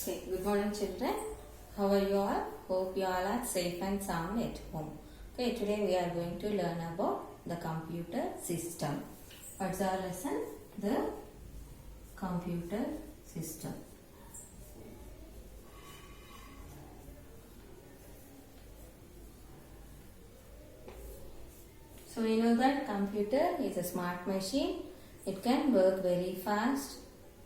Okay, good morning children. How are you all? Hope you all are safe and sound at home. Okay, today we are going to learn about the computer system. What's our lesson? The computer system. So we know that computer is a smart machine. It can work very fast.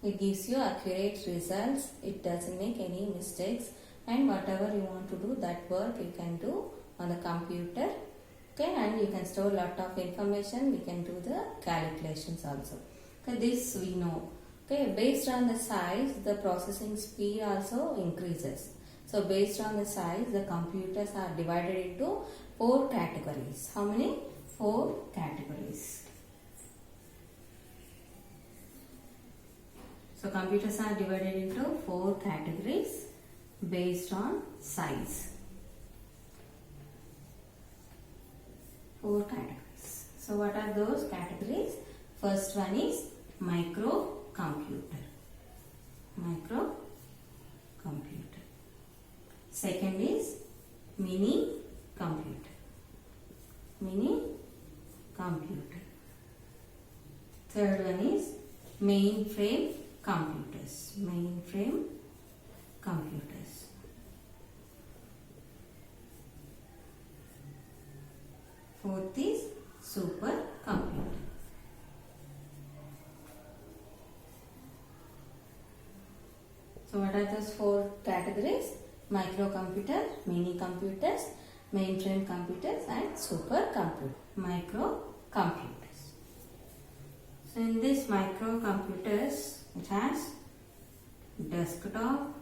It gives you accurate results. It doesn't make any mistakes. And whatever you want to do, that work you can do on the computer. Okay, and you can store lot of information. We can do the calculations also. Okay, this we know. Okay, based on the size, the processing speed also increases. So based on the size, the computers are divided into 4 categories. How many? 4 categories. So computers are divided into 4 categories based on size. 4 categories. So what are those categories? First one is microcomputer. Microcomputer. Second is mini computer. Mini computer. Third one is mainframe computers. Mainframe computers. Fourth is supercomputer. So what are those 4 categories? Microcomputer, mini computers, mainframe computers and supercomputer. Microcomputers. So in this microcomputers, it has desktop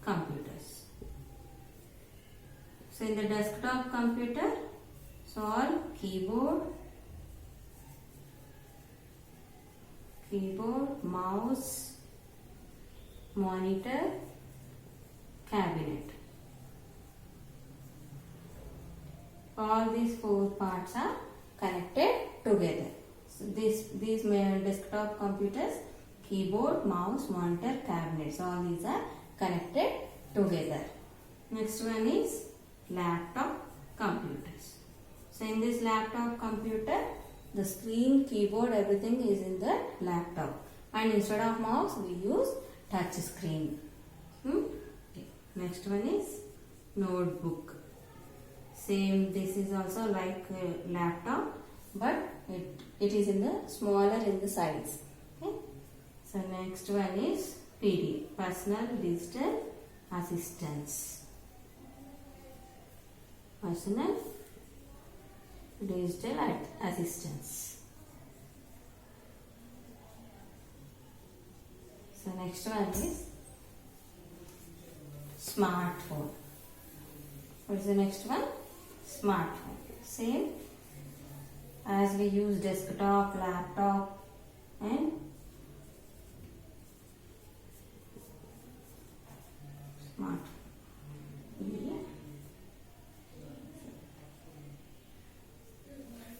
computers. So in the desktop computer, so all keyboard, mouse, monitor, cabinet. All these 4 parts are connected together. So these desktop computers, keyboard, mouse, monitor, cabinets, all these are connected together. Next one is laptop computers. So in this laptop computer, the screen, keyboard, everything is in the laptop. And instead of mouse, we use touch screen. Okay. Next one is notebook. Same, this is also like a laptop, but it is in the smaller in the size. Okay. So next one is PD, personal digital assistance. Personal digital assistance. So next one is smartphone. What is the next one? Smartphone. Same as we use desktop, laptop and smartphone.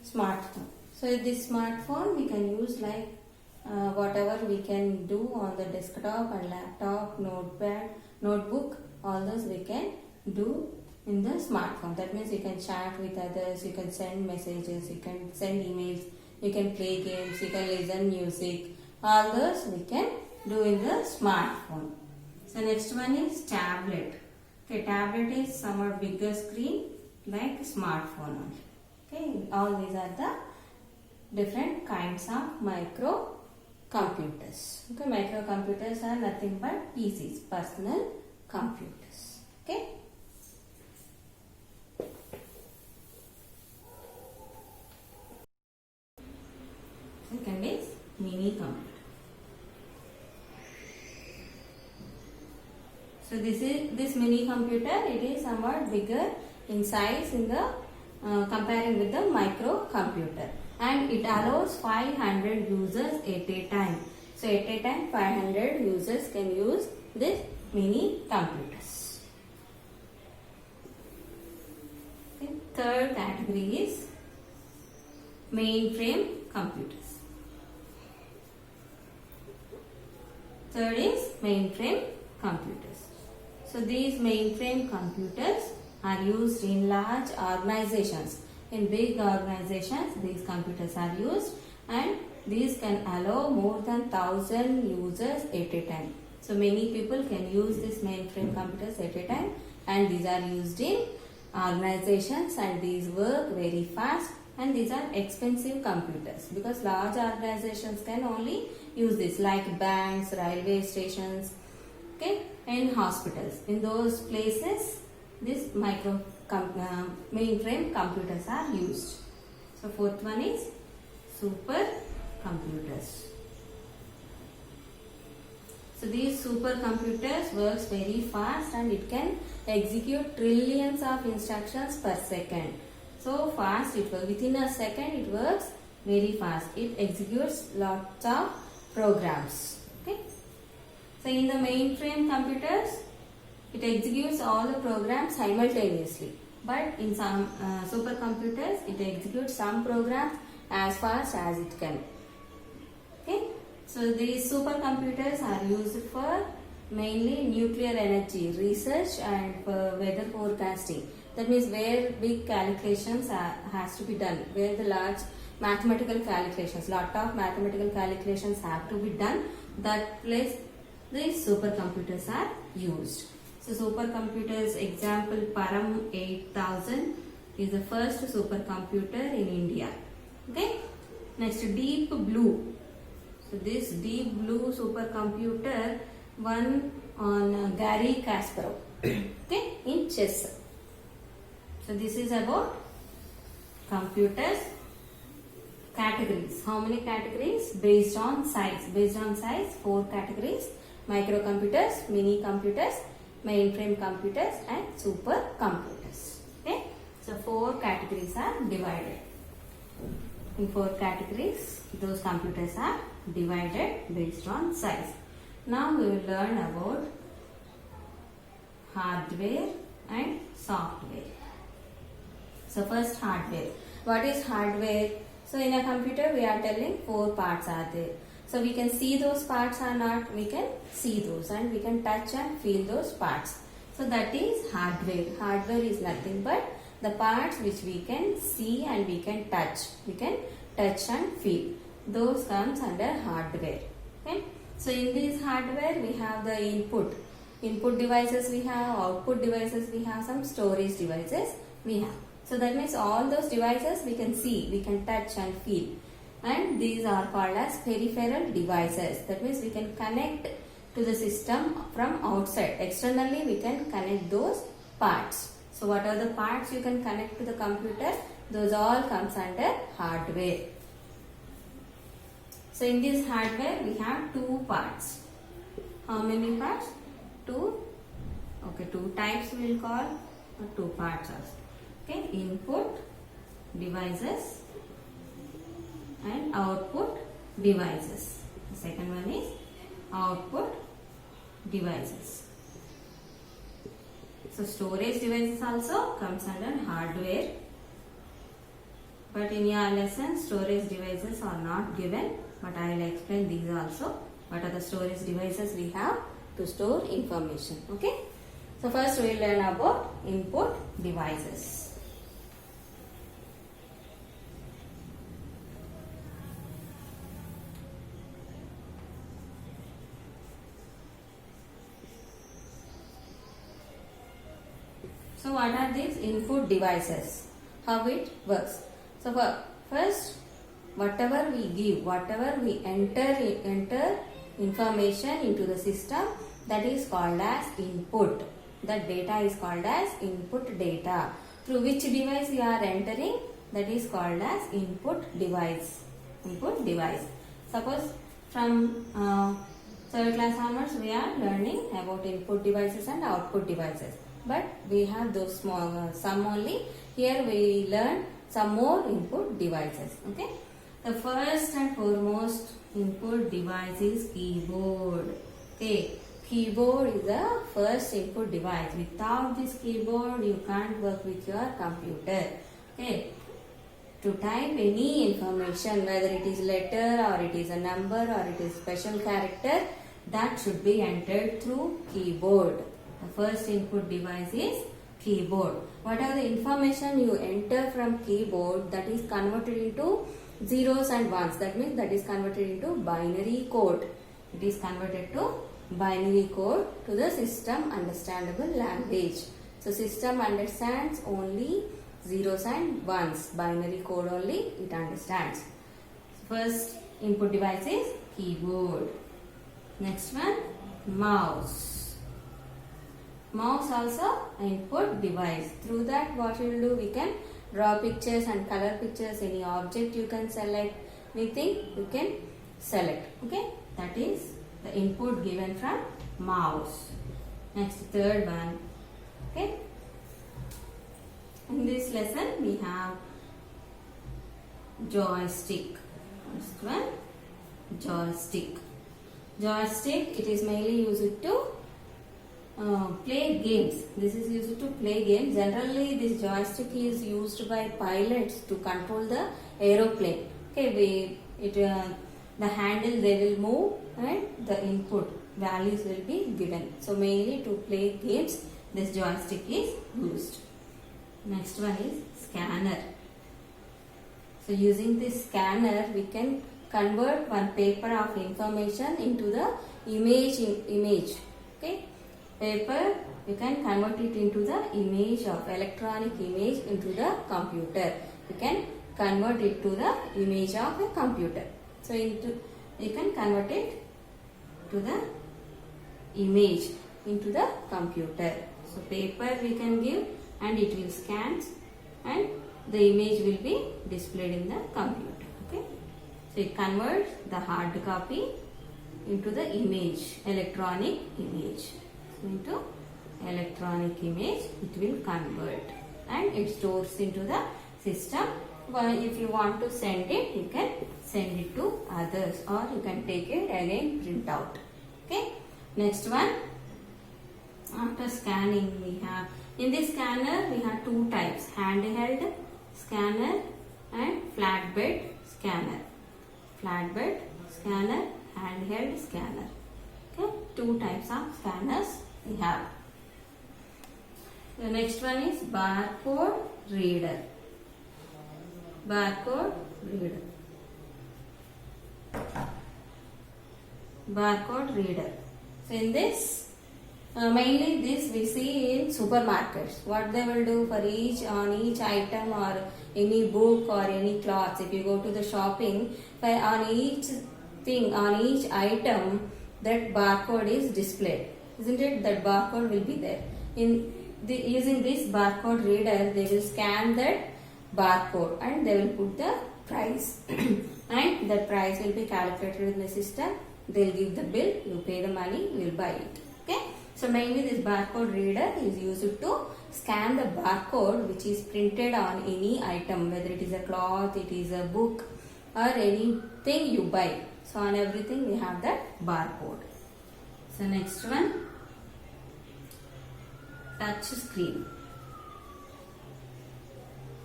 Smartphone. So this smartphone we can use like whatever we can do on the desktop and laptop, notepad, notebook, all those we can do in the smartphone. That means you can chat with others, you can send messages, you can send emails, you can play games, you can listen music. All those we can do in the smartphone. So next one is tablet. Okay, tablet is somewhat bigger screen like smartphone. Okay, all these are the different kinds of microcomputers. Okay, microcomputers are nothing but PCs, personal computers. Okay. Second is mini computer. So this mini computer, it is somewhat bigger in size in the comparing with the microcomputer, and it allows 500 users at a time. So at a time 500 users can use this mini computers. Okay. Third category is mainframe computers. Third is mainframe computers. So these mainframe computers are used in large organizations. In big organizations, these computers are used, and these can allow more than 1,000 users at a time. So many people can use these mainframe computers at a time, and these are used in organizations, and these work very fast, and these are expensive computers because large organizations can only use this, like banks, railway stations, okay, and hospitals. In those places, these mainframe computers are used. So fourth one is super computers. So these supercomputers works very fast, and it can execute trillions of instructions per second. So fast it works. Within a second it works very fast. It executes lots of programs. Okay. So in the mainframe computers, it executes all the programs simultaneously. But in some supercomputers, it executes some programs as fast as it can. Okay. So these supercomputers are used for mainly nuclear energy research and for weather forecasting. That means where big calculations has to be done, where the large mathematical calculations, lot of mathematical calculations have to be done. That place these supercomputers are used. So supercomputers example, Param 8000 is the first supercomputer in India. Okay. Next, Deep Blue. So this Deep Blue supercomputer won on Garry Kasparov, okay, in chess. So this is about computers categories. How many categories? Based on size. Based on size, 4 categories: microcomputers, mini computers, mainframe computers, and supercomputers. Okay. So 4 categories are divided. In 4 categories, those computers are divided based on size. Now we will learn about hardware and software. So first, hardware. What is hardware? So in a computer we are telling 4 parts are there. So we can see those parts or not, we can see those, and we can touch and feel those parts. So that is hardware. Hardware is nothing but the parts which we can see and we can touch. We can touch and feel. Those comes under hardware. Okay. So in this hardware we have the input devices we have, output devices we have, some storage devices we have. So that means all those devices we can see, we can touch and feel, and these are called as peripheral devices. That means we can connect to the system from outside. Externally we can connect those parts. So what are the parts you can connect to the computer? Those all comes under hardware. So in this hardware we have 2 parts. How many parts? 2. Okay, 2 types we will call, or 2 parts also. Okay, input devices and output devices. The second one is output devices. So storage devices also comes under hardware. But in your lesson, storage devices are not given. But I will explain these also. What are the storage devices we have to store information. Okay. So first we will learn about input devices. So what are these input devices? How it works? So first, whatever we give, whatever we enter information into the system, that is called as input. That data is called as input data. Through which device we are entering, that is called as input device. Input device. Suppose from 3rd class onwards we are learning about input devices and output devices. But we have those small some only. Here we learn some more input devices. Okay. The first and foremost input device is keyboard. Okay. Keyboard is the first input device. Without this keyboard, you can't work with your computer. Okay. To type any information, whether it is letter or it is a number or it is special character, that should be entered through keyboard. The first input device is keyboard. Whatever the information you enter from keyboard, that is converted into zeros and ones. That means that is converted into binary code. It is converted to binary code to the system understandable language. So system understands only zeros and ones. Binary code only it understands. First input device is keyboard. Next one, mouse. Mouse also input device. Through that what we will do, we can draw pictures and color pictures. Any object you can select, anything you can select. Okay, that is the input given from mouse. Next, third one. Okay, in this lesson we have joystick. First one, joystick. Joystick, it is mainly used to play games. This is used to play games. Generally, this joystick is used by pilots to control the aeroplane. Okay, the handle they will move and the input values will be given. So mainly to play games, this joystick is used. Next one is scanner. So using this scanner, we can convert one paper of information into the image. Okay, paper you can convert it into the image of electronic image into the computer. You can convert it to the image of a computer. So you can convert it to the image into the computer. So paper we can give and it will scan and the image will be displayed in the computer. Okay, so it converts the hard copy into the image, electronic image. So into electronic image it will convert and it stores into the system. Well, if you want to send it, you can send it to others or you can take it again print out. Okay, next one, after scanning we have, in this scanner we have two types, handheld scanner and flatbed scanner. Flatbed scanner, handheld scanner. Okay, two types of scanners we have. The next one is barcode reader. Barcode reader. Barcode reader. So in this, mainly this we see in supermarkets. What they will do for each item or any book or any clothes. If you go to the shopping, on each thing, on each item, that barcode is displayed. Isn't it? That barcode will be there. Using this barcode reader, they will scan that barcode and they will put the price and the price will be calculated in the system. They will give the bill, you pay the money, you will buy it. Okay. So mainly this barcode reader is used to scan the barcode which is printed on any item, whether it is a cloth, it is a book or anything you buy. So on everything we have that barcode. So next one, touch screen.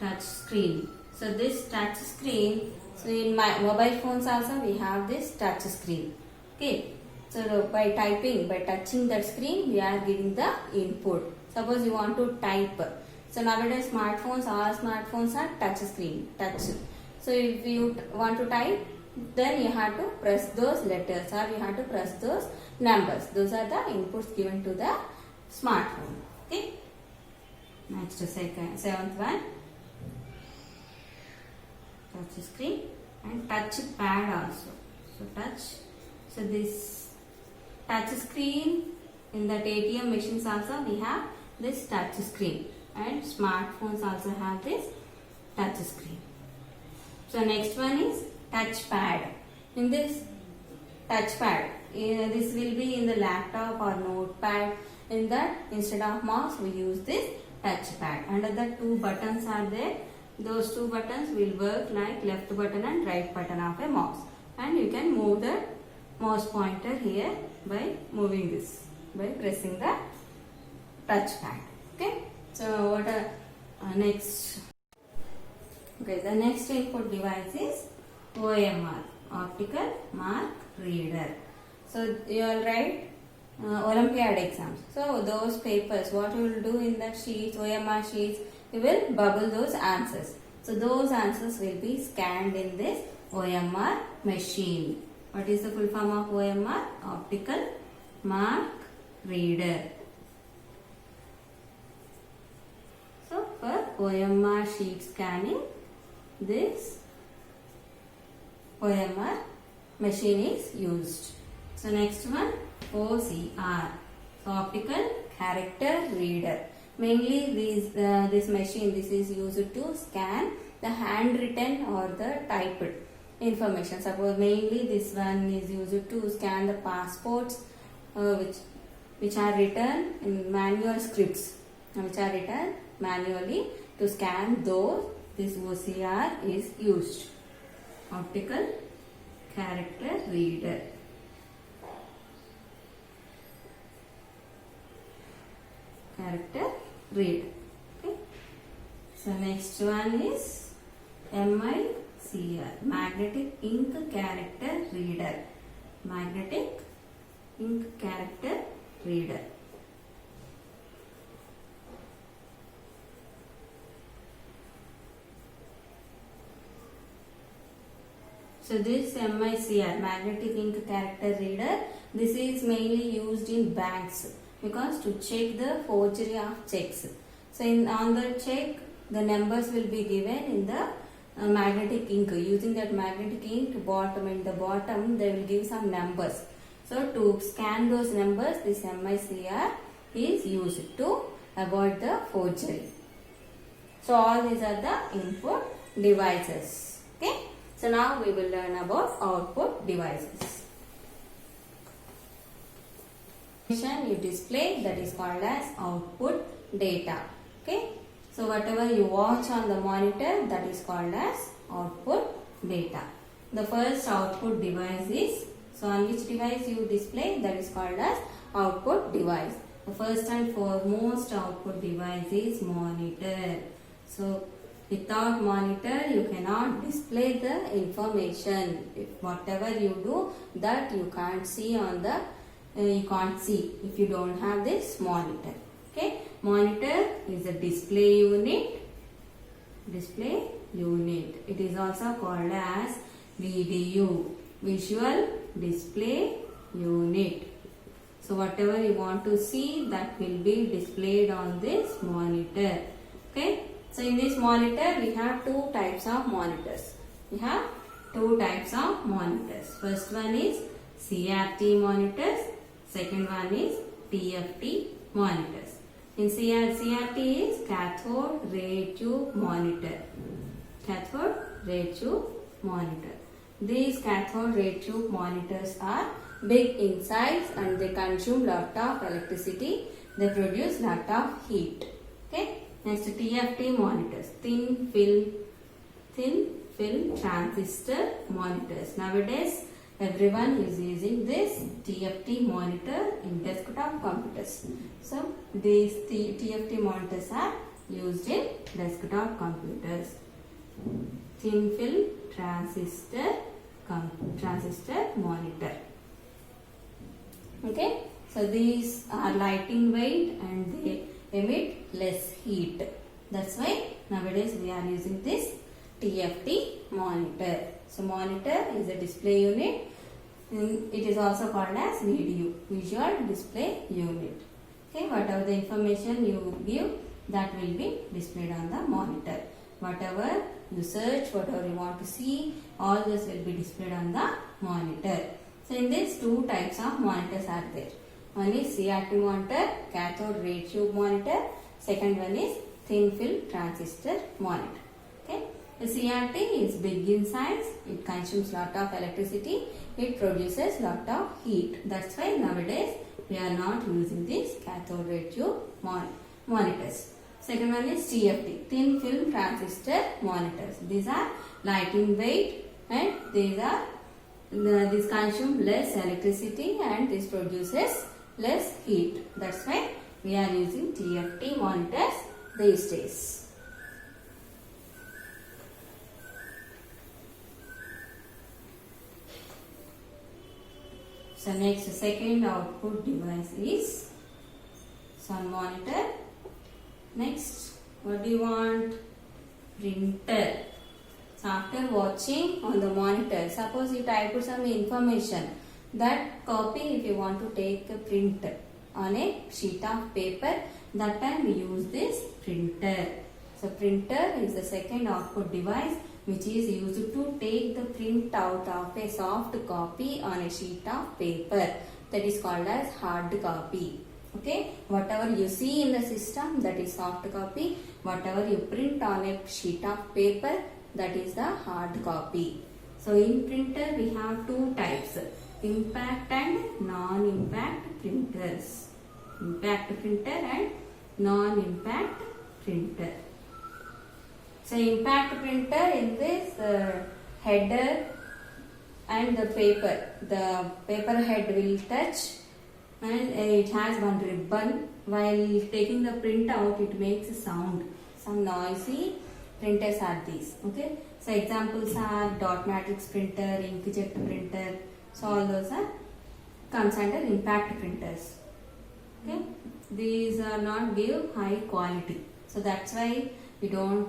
Touch screen. So this touch screen, so in my mobile phones also we have this touch screen. Okay. So by typing, by touching that screen, we are giving the input. Suppose you want to type. So nowadays smartphones, all smartphones are touch screen, touch. So if you want to type, then you have to press those letters or you have to press those numbers. Those are the inputs given to the smartphone. Okay. Next, seventh one, touch screen and touch pad also. So touch. So this touch screen, in that ATM machines also we have this touch screen and smartphones also have this touch screen. So next one is touch pad. In this touch pad, this will be in the laptop or notepad. In that, instead of mouse we use this touch pad. Under the two buttons are there. Those two buttons will work like left button and right button of a mouse. And you can move the mouse pointer here by moving this, by pressing the touch pad. Okay. So what are next? Okay, the next input device is OMR, optical mark reader. So you will write Olympiad exams. So those papers, what you will do in that sheets, OMR sheets, you will bubble those answers. So those answers will be scanned in this OMR machine. What is the full form of OMR? Optical mark reader. So for OMR sheet scanning, this OMR machine is used. So next one, OCR. So optical character reader. Mainly this machine, this is used to scan the handwritten or the typed information. Suppose mainly this one is used to scan the passports which are written in manual scripts, which are written manually. To scan those, this OCR is used. Optical character reader. Character reader. Okay. So next one is MICR, magnetic ink character reader. Magnetic ink character reader. So this MICR, magnetic ink character reader, this is mainly used in banks because to check the forgery of checks. So on the check, the numbers will be given in the magnetic ink. Using that magnetic ink, bottom in the bottom they will give some numbers. So to scan those numbers, this MICR is used to avoid the forgery. So all these are the input devices. Okay. So now we will learn about output devices. You display, that is called as output data. Okay. So whatever you watch on the monitor, that is called as output data. The first output device is, so on which device you display, that is called as output device. The first and foremost output device is monitor. So without monitor, you cannot display the information. If whatever you do, that you can't see on the, you can't see if you don't have this monitor. Okay, monitor is a display unit. Display unit. It is also called as VDU, visual display unit. So whatever you want to see, that will be displayed on this monitor. Okay. So in this monitor, we have two types of monitors. We have two types of monitors. First one is CRT monitors. Second one is TFT monitors. In CRT is cathode ray tube monitor. Cathode ray tube monitor. These cathode ray tube monitors are big in size and they consume lot of electricity. They produce lot of heat. Okay. Next, TFT monitors, thin film transistor monitors. Nowadays, everyone is using this TFT monitor in desktop computers. So these TFT monitors are used in desktop computers. Thin film transistor monitor. Okay, so these are lighting weight and they emit less heat. That's why nowadays we are using this TFT monitor. So monitor is a display unit. It is also called as VDU, visual display unit. Okay, whatever the information you give, that will be displayed on the monitor. Whatever you search, whatever you want to see, all this will be displayed on the monitor. So in this, two types of monitors are there. One is CRT monitor, cathode ray tube monitor. Second one is thin film transistor monitor. Okay. The CRT is big in size. It consumes lot of electricity. It produces lot of heat. That's why nowadays we are not using these cathode ray tube monitors. Second one is TFT, thin film transistor monitors. These are light in weight and these consume less electricity and this produces less heat. That's why we are using TFT monitors these days. So next second output device is sun monitor. Next, what do you want? Printer. So after watching on the monitor, suppose you type some information, that copy if you want to take a print on a sheet of paper, that time we use this printer. So printer is the second output device which is used to take the print out of a soft copy on a sheet of paper. That is called as hard copy. Okay, whatever you see in the system, that is soft copy. Whatever you print on a sheet of paper, that is the hard copy. So in printer we have two types, impact and non-impact printers. Impact printer and non-impact printer. So impact printer in this header and the paper head will touch, and it has one ribbon. While taking the print out, it makes a sound. Some noisy printers are these. Okay. So examples are dot matrix printer, inkjet printer. So all those are comes under impact printers. Okay. These are not give high quality. So that's why we don't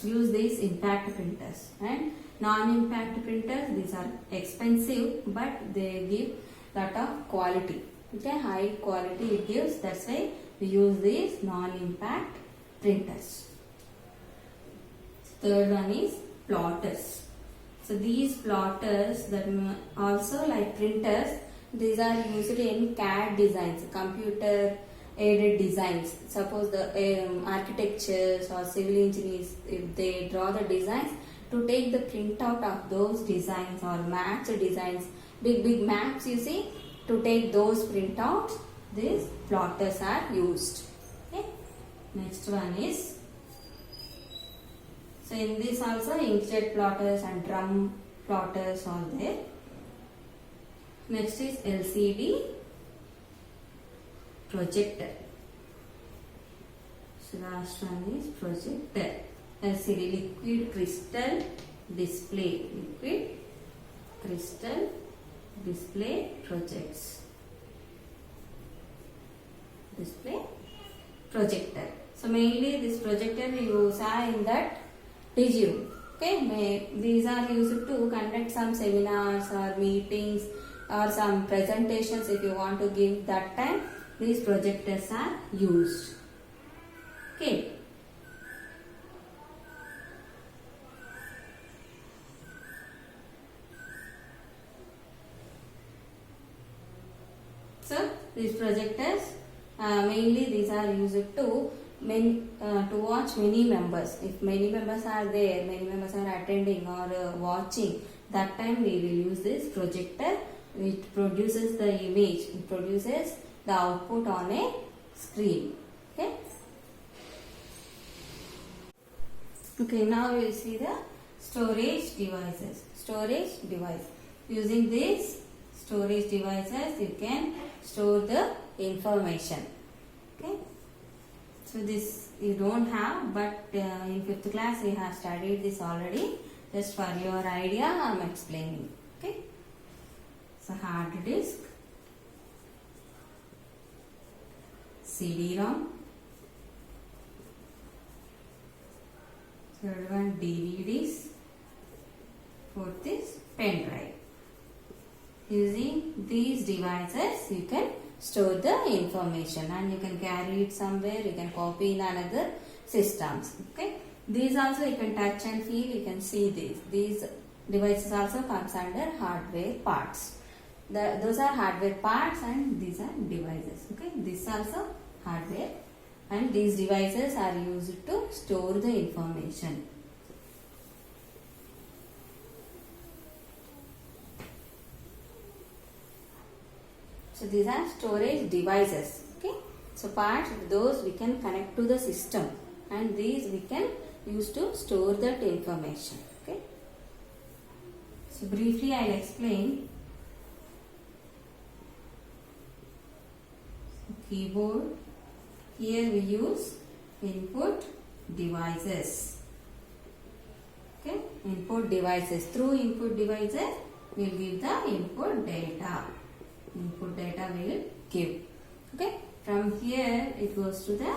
use these impact printers. And non-impact printers, these are expensive but they give lot of quality. Okay, high quality it gives. That's why we use these non-impact printers. Third one is plotters. So these plotters, that also like printers, these are used in CAD designs, computer aided designs. Suppose the architectures or civil engineers, if they draw the designs, to take the printout of those designs or maps designs, big maps you see, to take those printouts, these plotters are used. Okay. Next one is, so in this also inkjet plotters and drum plotters are there. Next is LCD projector. So last one is projector. LCD, liquid crystal display. Liquid crystal display projects. Display projector. So mainly this projector you saw in that DG room. Okay, these are used to conduct some seminars or meetings or some presentations. If you want to give that time, these projectors are used. Okay. So these projectors mainly these are used to watch many members. If many members are there, many members are attending or watching, that time we will use this projector. It produces the image, it produces the output on a screen. Okay. Okay, now we will see the storage devices. Storage device. Using these storage devices, you can store the information. Okay. So this you don't have, but in 5th class we have studied this already. Just for your idea, I am explaining. Okay. So hard disk, CD-ROM, third one DVDs, fourth is pen drive. Using these devices, you can store the information and you can carry it somewhere, you can copy in another systems. Okay. These also you can touch and feel, you can see these. These devices also comes under hardware parts. Those are hardware parts and these are devices. Okay. This also hardware and these devices are used to store the information. So these are storage devices. Okay. So parts of those we can connect to the system and these we can use to store that information. Okay. So briefly I will explain. Keyboard. Here we use input devices. Okay. Input devices. Through input devices we will give the input data. Input data will give. Okay. From here it goes to the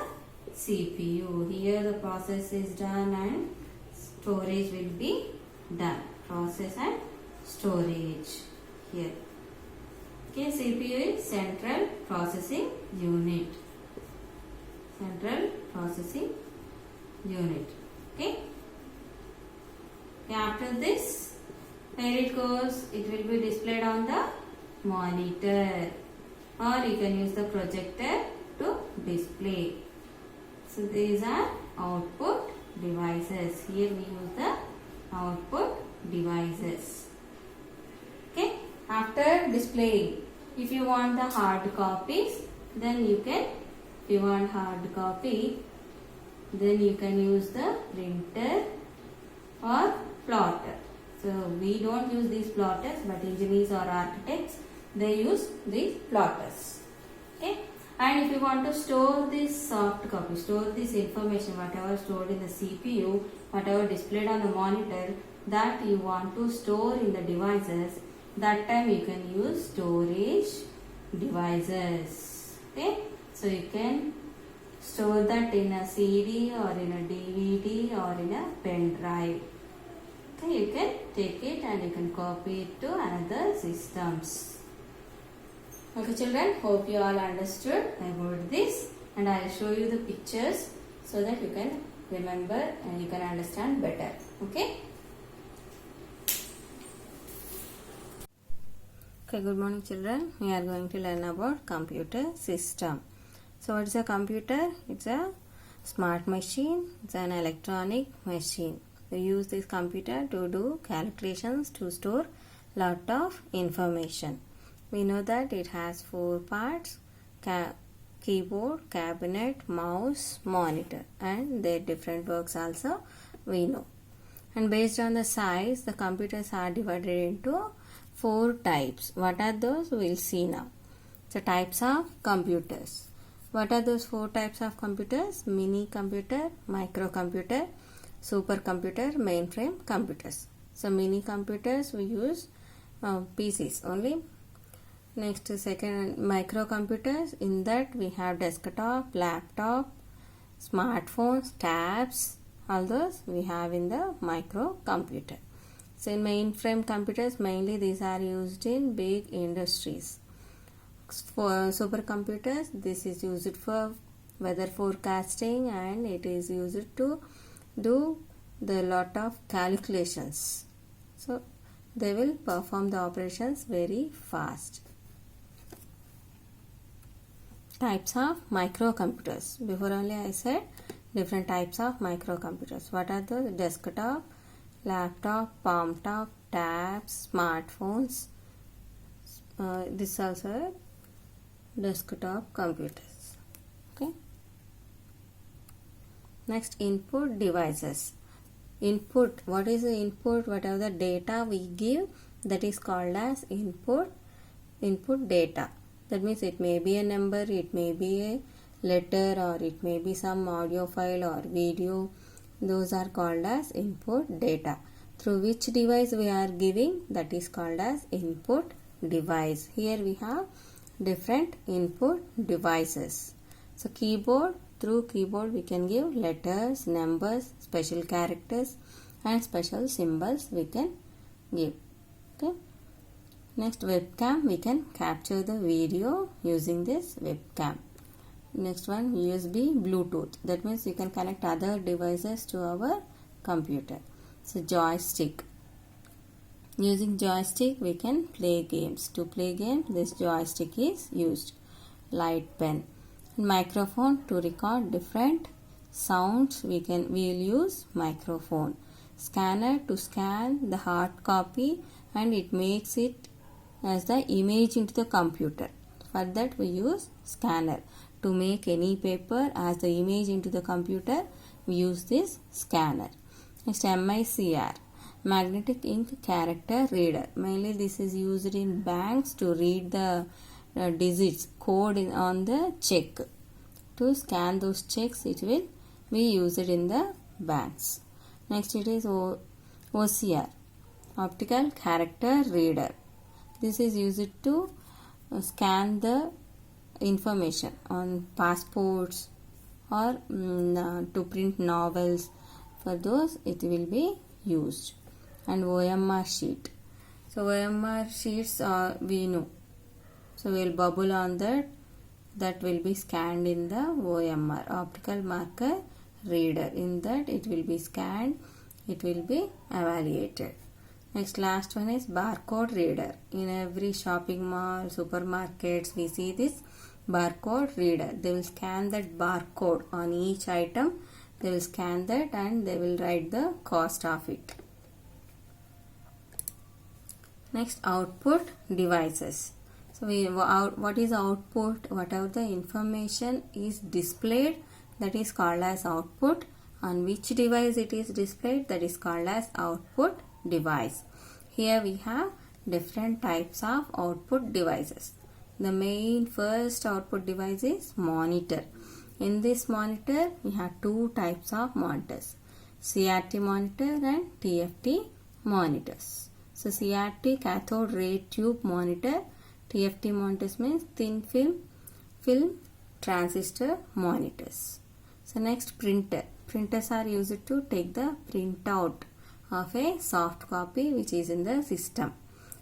CPU. Here the process is done and storage will be done. Process and storage here. Okay, CPU is central processing unit. Central processing unit. Okay. After this, where it goes, it will be displayed on the monitor, or you can use the projector to display. So these are output devices. Here we use the output devices. Okay. After displaying, if you want the hard copies, then you can, if you want hard copy, then you can use the printer or plotter. So we don't use these plotters, but engineers or architects, they use these plotters. Okay. And if you want to store this soft copy, store this information, whatever stored in the CPU, whatever displayed on the monitor, that you want to store in the devices, that time you can use storage devices. Okay. So you can store that in a CD or in a DVD or in a pen drive. Okay, you can take it and you can copy it to another systems. Okay children, hope you all understood about this, and I will show you the pictures so that you can remember and you can understand better. Okay. Okay, good morning children. We are going to learn about computer system. So what is a computer? It's a smart machine. It's an electronic machine. We use this computer to do calculations, to store lot of information. We know that it has 4 parts: keyboard, cabinet, mouse, monitor, and their different works also we know. And based on the size, the computers are divided into 4 types. What are those? We will see now. So types of computers. What are those 4 types of computers? Mini computer, microcomputer, supercomputer, mainframe computers. So mini computers we use PCs only. Next, second, microcomputers. In that we have desktop, laptop, smartphones, tabs. All those we have in the microcomputer. So in mainframe computers, mainly these are used in big industries. For supercomputers, this is used for weather forecasting, and it is used to do the lot of calculations. So they will perform the operations very fast. Types of microcomputers. Before only I said different types of microcomputers. What are those? Desktop, laptop, palm top, tabs, smartphones. This is also desktop computers. Okay. Next, input devices. Input. What is the input? Whatever the data we give, that is called as input data. That means it may be a number, it may be a letter, or it may be some audio file or video. Those are called as input data. Through which device we are giving, that is called as input device. Here we have different input devices. So keyboard, through keyboard we can give letters, numbers, special characters and special symbols we can give. Okay. Next, webcam, we can capture the video using this webcam. Next one, USB, Bluetooth. That means you can connect other devices to our computer. So joystick. Using joystick we can play games. To play games, this joystick is used. Light pen. Microphone, to record different sounds we will use microphone. Scanner, to scan the hard copy and it makes it as the image into the computer. For that we use scanner. To make any paper as the image into the computer, we use this scanner. Next, MICR, magnetic ink character reader. Mainly this is used in banks to read the digits, code on the check. To scan those checks, it will be used in the banks. Next, it is OCR, optical character reader. This is used to scan the information on passports or to print novels. For those it will be used. And OMR sheet. So OMR sheets we know. So we will bubble on that will be scanned in the OMR, optical marker reader. In that it will be scanned, it will be evaluated. Next, last one is barcode reader. In every shopping mall, supermarkets, we see this barcode reader. They will scan that barcode on each item. They will scan that and they will write the cost of it. Next, output devices. So what is output? Whatever the information is displayed, that is called as output. On which device it is displayed, that is called as output device. Here we have different types of output devices. The main first output device is monitor. In this monitor we have two types of monitors, CRT monitor and TFT monitors. So CRT, cathode ray tube monitor. TFT monitors means thin film transistor monitors. So next, printer. Printers are used to take the printout of a soft copy which is in the system.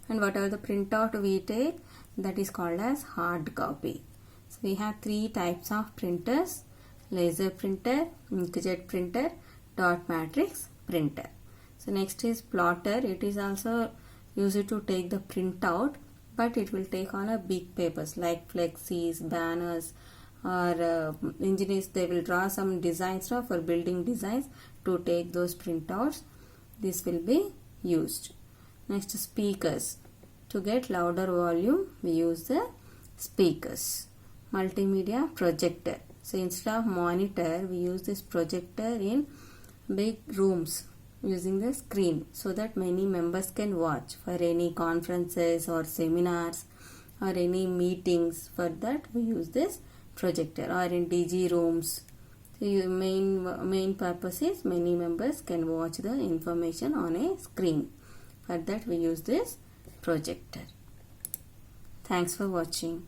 And whatever the printout we take, that is called as hard copy. So we have three types of printers: laser printer, inkjet printer, dot matrix printer. So next is plotter. It is also used to take the printout, but it will take on a big papers like flexis, banners, or engineers, they will draw some designs for building designs. To take those printouts, this will be used. Next, speakers. To get louder volume, we use the speakers. Multimedia projector. So instead of monitor, we use this projector in big rooms using the screen so that many members can watch for any conferences or seminars or any meetings. For that we use this projector, or in DG rooms. So main purpose is many members can watch the information on a screen. For that we use this projector. Thanks for watching.